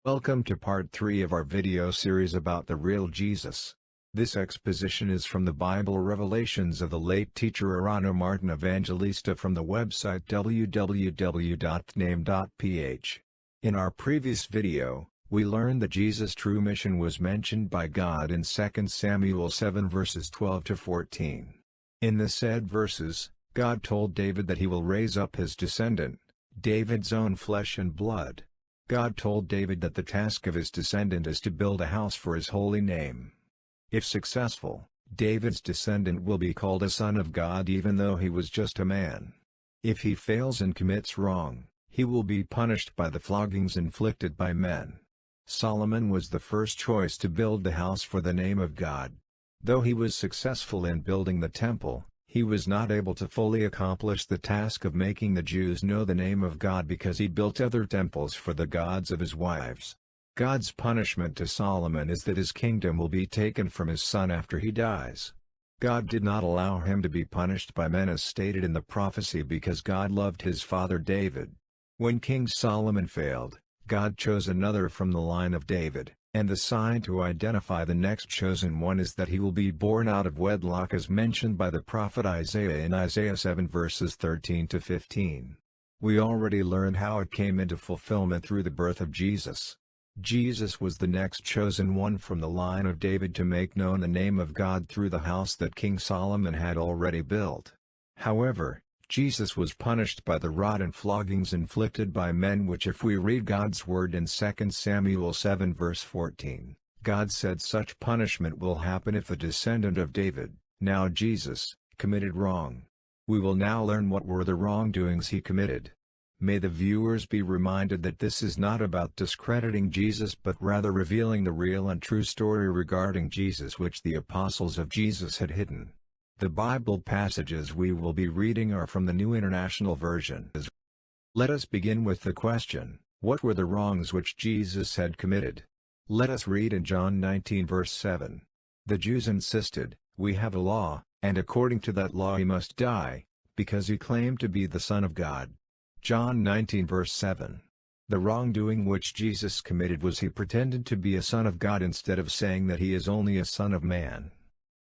Welcome to part 3 of our video series about the real Jesus. This exposition is from the Bible Revelations of the late teacher Erano Martin Evangelista from the website www.name.ph. In our previous video, we learned that Jesus' true mission was mentioned by God in 2 Samuel 7 verses 12 to 14. In the said verses, God told David that he will raise up his descendant, David's own flesh and blood. God told David that the task of his descendant is to build a house for his holy name. If successful, David's descendant will be called a son of God even though he was just a man. If he fails and commits wrong, he will be punished by the floggings inflicted by men. Solomon was the first choice to build the house for the name of God. Though he was successful in building the temple, he was not able to fully accomplish the task of making the Jews know the name of God because he built other temples for the gods of his wives. God's punishment to Solomon is that his kingdom will be taken from his son after he dies. God did not allow him to be punished by men as stated in the prophecy because God loved his father David. When King Solomon failed, God chose another from the line of David, and the sign to identify the next chosen one is that he will be born out of wedlock as mentioned by the prophet Isaiah in Isaiah 7 verses 13 to 15. We already learned how it came into fulfillment through the birth of Jesus. Jesus was the next chosen one from the line of David to make known the name of God through the house that King Solomon had already built. However, Jesus was punished by the rod and floggings inflicted by men, which if we read God's word in 2 Samuel 7 verse 14, God said such punishment will happen if the descendant of David, now Jesus, committed wrong. We will now learn what were the wrongdoings he committed. May the viewers be reminded that this is not about discrediting Jesus but rather revealing the real and true story regarding Jesus which the apostles of Jesus had hidden. The Bible passages we will be reading are from the New International Version. Let us begin with the question, what were the wrongs which Jesus had committed? Let us read in John 19 verse 7. The Jews insisted, "We have a law, and according to that law he must die, because he claimed to be the Son of God." John 19 verse 7. The wrongdoing which Jesus committed was he pretended to be a son of God instead of saying that he is only a son of man.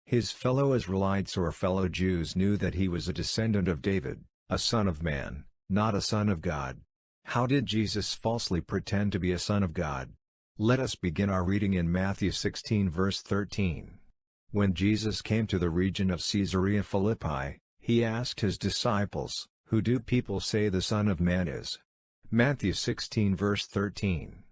His fellow Israelites or fellow Jews knew that he was a descendant of David, a son of man, not a son of God. How did Jesus falsely pretend to be a son of God? Let us begin our reading in Matthew 16 verse 13. When Jesus came to the region of Caesarea Philippi, he asked his disciples, "Who do people say the Son of Man is?" Matthew 16 verse 13.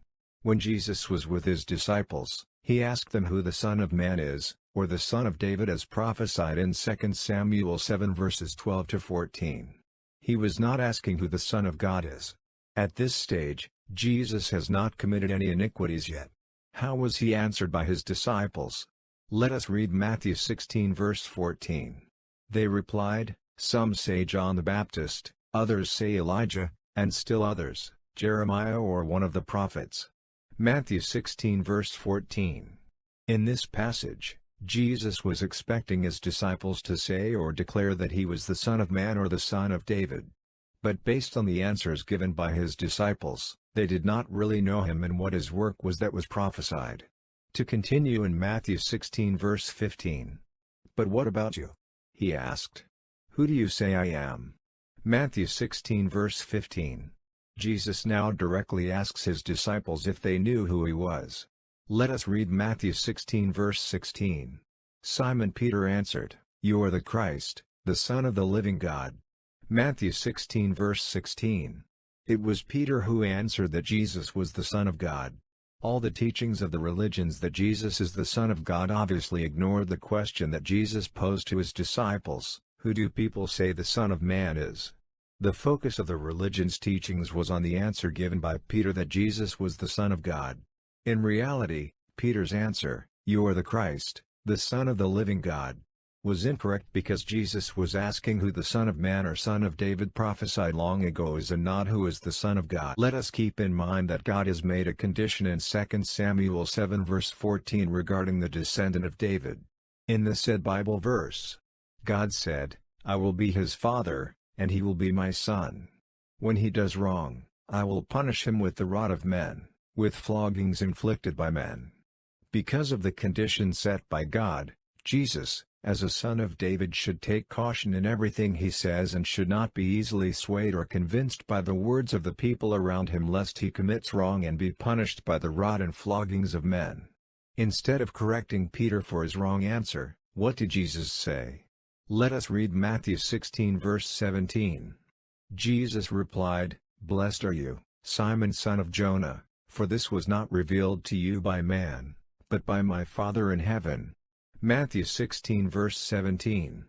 When Jesus was with his disciples, he asked them who the Son of Man is, or the Son of David as prophesied in 2 Samuel 7 verses 12 to 14. He was not asking who the Son of God is. At this stage, Jesus has not committed any iniquities yet. How was he answered by his disciples? Let us read Matthew 16 verse 14. They replied, "Some say John the Baptist, others say Elijah, and still others, Jeremiah or one of the prophets." Matthew 16 verse 14. In this passage, Jesus was expecting his disciples to say or declare that he was the Son of Man or the Son of David. But based on the answers given by his disciples, they did not really know him and what his work was that was prophesied. To continue in Matthew 16 verse 15. "But what about you?" he asked. "Who do you say I am?" Matthew 16 verse 15. Jesus now directly asks his disciples if they knew who he was. Let us read Matthew 16 verse 16. Simon Peter answered, "You are the Christ, the Son of the living God." Matthew 16 verse 16. It was Peter who answered that Jesus was the Son of God. All the teachings of the religions that Jesus is the Son of God obviously ignored the question that Jesus posed to his disciples, "Who do people say the Son of Man is?" The focus of the religion's teachings was on the answer given by Peter that Jesus was the Son of God. In reality, Peter's answer, "You are the Christ, the Son of the living God," was incorrect because Jesus was asking who the Son of Man or Son of David prophesied long ago is and not who is the Son of God. Let us keep in mind that God has made a condition in 2 Samuel 7 verse 14 regarding the descendant of David. In the said Bible verse, God said, "I will be his father, and he will be my son. When he does wrong, I will punish him with the rod of men, with floggings inflicted by men. Because of the conditions set by God, Jesus, as a son of David, should take caution in everything he says and should not be easily swayed or convinced by the words of the people around him, lest he commits wrong and be punished by the rod and floggings of men. Instead of correcting Peter for his wrong answer, what did Jesus say? Let us read Matthew 16 verse 17. Jesus replied, "Blessed are you, Simon son of Jonah, for this was not revealed to you by man, but by my Father in heaven." Matthew 16 verse 17.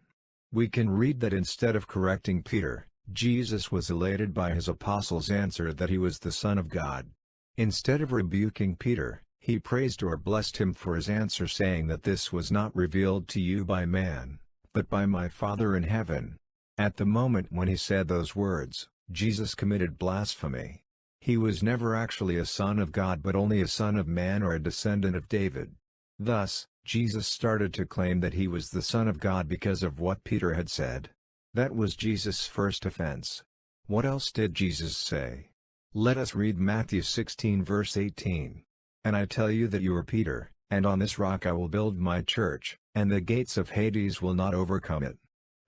We can read that instead of correcting Peter, Jesus was elated by his apostles' answer that he was the Son of God. Instead of rebuking Peter, he praised or blessed him for his answer, saying that this was not revealed to you by man, but by my Father in heaven. At the moment when he said those words, Jesus committed blasphemy. He was never actually a son of God but only a son of man or a descendant of David. Thus, Jesus started to claim that he was the Son of God because of what Peter had said. That was Jesus' first offense. What else did Jesus say? Let us read Matthew 16 verse 18. "And I tell you that you are Peter, and on this rock I will build my church, and the gates of Hades will not overcome it."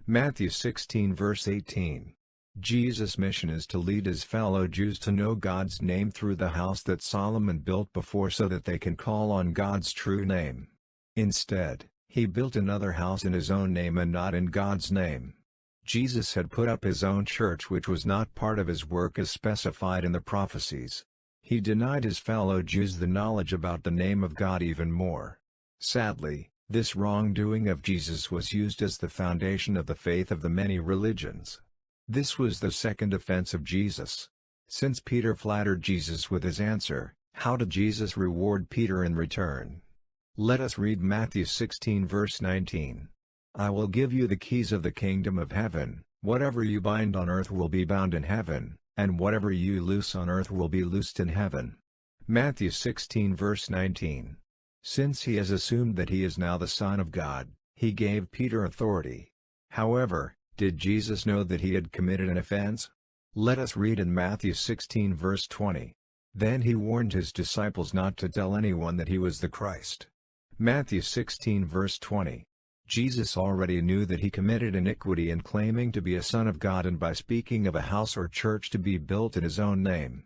Matthew 16 verse 18. Jesus' mission is to lead his fellow Jews to know God's name through the house that Solomon built before so that they can call on God's true name. Instead, he built another house in his own name and not in God's name. Jesus had put up his own church, which was not part of his work as specified in the prophecies. He denied his fellow Jews the knowledge about the name of God even more. Sadly, this wrongdoing of Jesus was used as the foundation of the faith of the many religions. This was the second offense of Jesus. Since Peter flattered Jesus with his answer, how did Jesus reward Peter in return? Let us read Matthew 16 verse 19. "I will give you the keys of the kingdom of heaven. Whatever you bind on earth will be bound in heaven, and whatever you loose on earth will be loosed in heaven." Matthew 16 verse 19. Since he has assumed that he is now the Son of God, he gave Peter authority. However, did Jesus know that he had committed an offense? Let us read in Matthew 16 verse 20. "Then he warned his disciples not to tell anyone that he was the Christ." Matthew 16 verse 20. Jesus already knew that he committed iniquity in claiming to be a son of God and by speaking of a house or church to be built in his own name.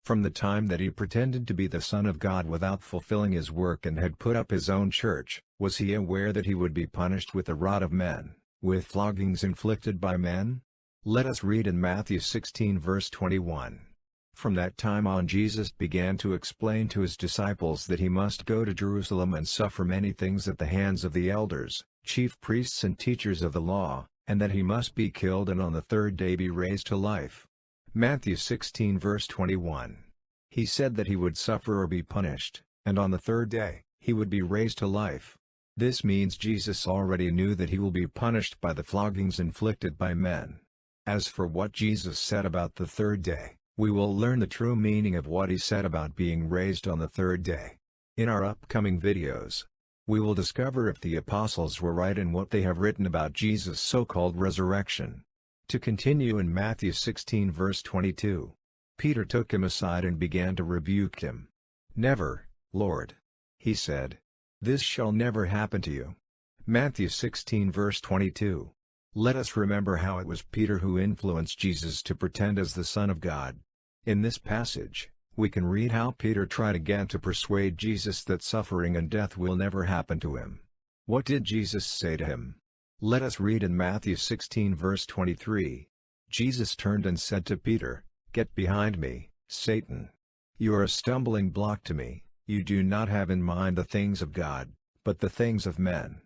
From the time that he pretended to be the Son of God without fulfilling his work and had put up his own church, was he aware that he would be punished with the rod of men, with floggings inflicted by men? Let us read in Matthew 16 verse 21. From that time on Jesus began to explain to his disciples that he must go to Jerusalem and suffer many things at the hands of the elders, chief priests and teachers of the law, and that he must be killed and on the third day be raised to life. Matthew 16 verse 21. He said that he would suffer or be punished, and on the third day, he would be raised to life. This means Jesus already knew that he will be punished by the floggings inflicted by men. As for what Jesus said about the third day, we will learn the true meaning of what he said about being raised on the third day. In our upcoming videos, we will discover if the apostles were right in what they have written about Jesus' so-called resurrection. To continue in Matthew 16 verse 22, Peter took him aside and began to rebuke him. "Never, Lord," he said. "This shall never happen to you." Matthew 16 verse 22. Let us remember how it was Peter who influenced Jesus to pretend as the Son of God. In this passage, we can read how Peter tried again to persuade Jesus that suffering and death will never happen to him. What did Jesus say to him? Let us read in Matthew 16 verse 23. Jesus turned and said to Peter, "Get behind me, Satan. You are a stumbling block to me, you do not have in mind the things of God, but the things of men."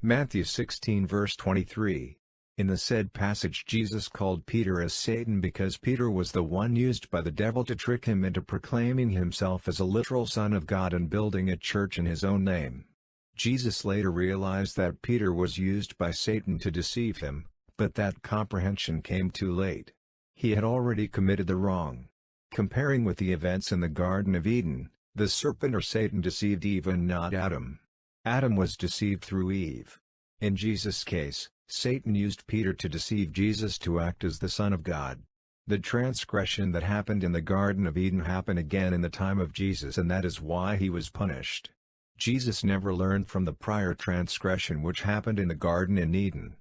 Matthew 16 verse 23. In the said passage Jesus called Peter as Satan because Peter was the one used by the devil to trick him into proclaiming himself as a literal son of God and building a church in his own name. Jesus later realized that Peter was used by Satan to deceive him, but that comprehension came too late. He had already committed the wrong. Comparing with the events in the Garden of Eden, the serpent or Satan deceived Eve and not Adam. Adam was deceived through Eve. In Jesus' case, Satan used Peter to deceive Jesus to act as the Son of God. The transgression that happened in the Garden of Eden happened again in the time of Jesus, and that is why he was punished. Jesus never learned from the prior transgression which happened in the Garden in Eden.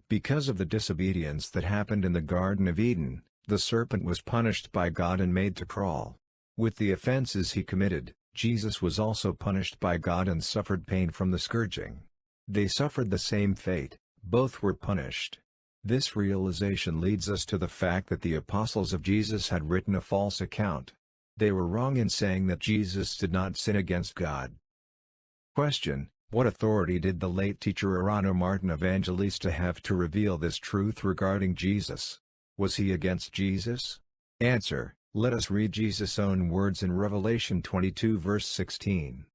Because of the disobedience that happened in the Garden of Eden, the serpent was punished by God and made to crawl. With the offenses he committed, Jesus was also punished by God and suffered pain from the scourging. They suffered the same fate, both were punished. This realization leads us to the fact that the apostles of Jesus had written a false account. They were wrong in saying that Jesus did not sin against God. Question: what authority did the late teacher Erano Martin Evangelista have to reveal this truth regarding Jesus? Was he against Jesus? Answer: let us read Jesus' own words in Revelation 22 verse 16.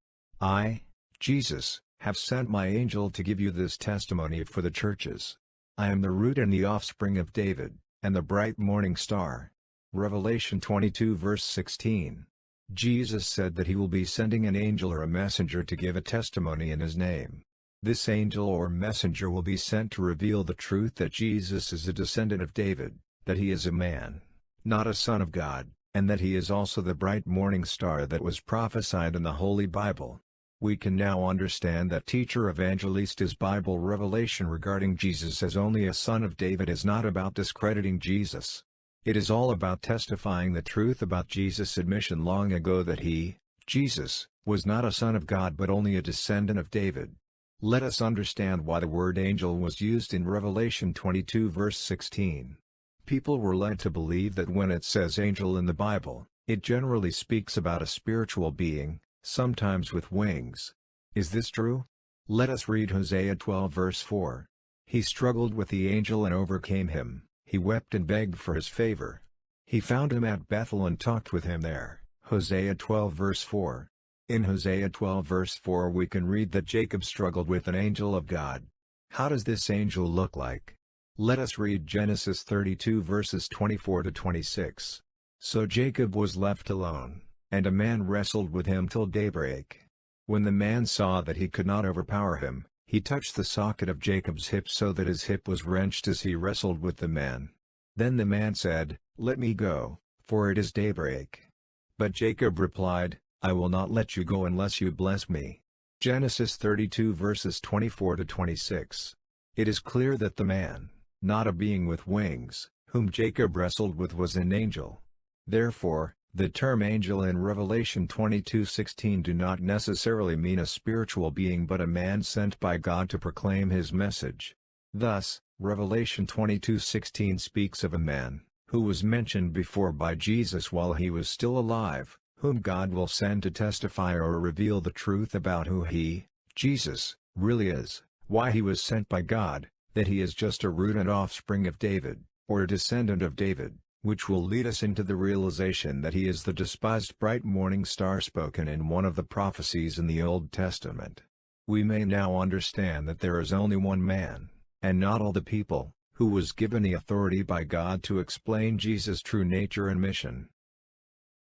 I, Jesus, have sent my angel to give you this testimony for the churches. I am the root and the offspring of David, and the bright morning star. Revelation 22 verse 16. Jesus said that he will be sending an angel or a messenger to give a testimony in his name. This angel or messenger will be sent to reveal the truth that Jesus is a descendant of David, that he is a man, not a son of God, and that he is also the bright morning star that was prophesied in the Holy Bible. We can now understand that teacher Evangelista's Bible revelation regarding Jesus as only a son of David is not about discrediting Jesus. It is all about testifying the truth about Jesus' admission long ago that he, Jesus, was not a son of God but only a descendant of David. Let us understand why the word angel was used in Revelation 22 verse 16. People were led to believe that when it says angel in the Bible, it generally speaks about a spiritual being, sometimes with wings. Is this true? Let us read Hosea 12 verse 4. He struggled with the angel and overcame him, he wept and begged for his favor. He found him at Bethel and talked with him there. Hosea 12 verse 4. In Hosea 12 verse 4 we can read that Jacob struggled with an angel of God. How does this angel look like? Let us read Genesis 32 verses 24 to 26. So Jacob was left alone, and a man wrestled with him till daybreak. When the man saw that he could not overpower him, he touched the socket of Jacob's hip so that his hip was wrenched as he wrestled with the man. Then the man said, "Let me go, for it is daybreak." But Jacob replied, "I will not let you go unless you bless me." Genesis 32 verses 24 to 26. It is clear that the man, not a being with wings, whom Jacob wrestled with was an angel. Therefore, the term angel in Revelation 22:16 do not necessarily mean a spiritual being but a man sent by God to proclaim his message. Thus, Revelation 22:16 speaks of a man, who was mentioned before by Jesus while he was still alive, whom God will send to testify or reveal the truth about who he, Jesus, really is, why he was sent by God, that he is just a root and offspring of David, or a descendant of David, which will lead us into the realization that he is the despised bright morning star spoken in one of the prophecies in the Old Testament. We may now understand that there is only one man, and not all the people, who was given the authority by God to explain Jesus' true nature and mission.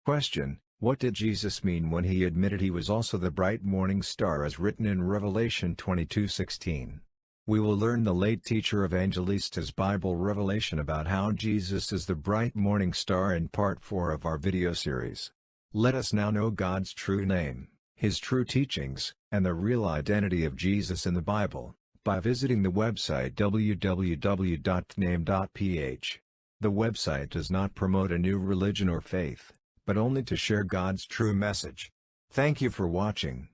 Question: what did Jesus mean when he admitted he was also the bright morning star as written in Revelation 22:16? We will learn the late teacher Evangelista's Bible revelation about how Jesus is the bright morning star in part 4 of our video series. Let us now know God's true name, his true teachings, and the real identity of Jesus in the Bible, by visiting the website www.name.ph. The website does not promote a new religion or faith, but only to share God's true message. Thank you for watching.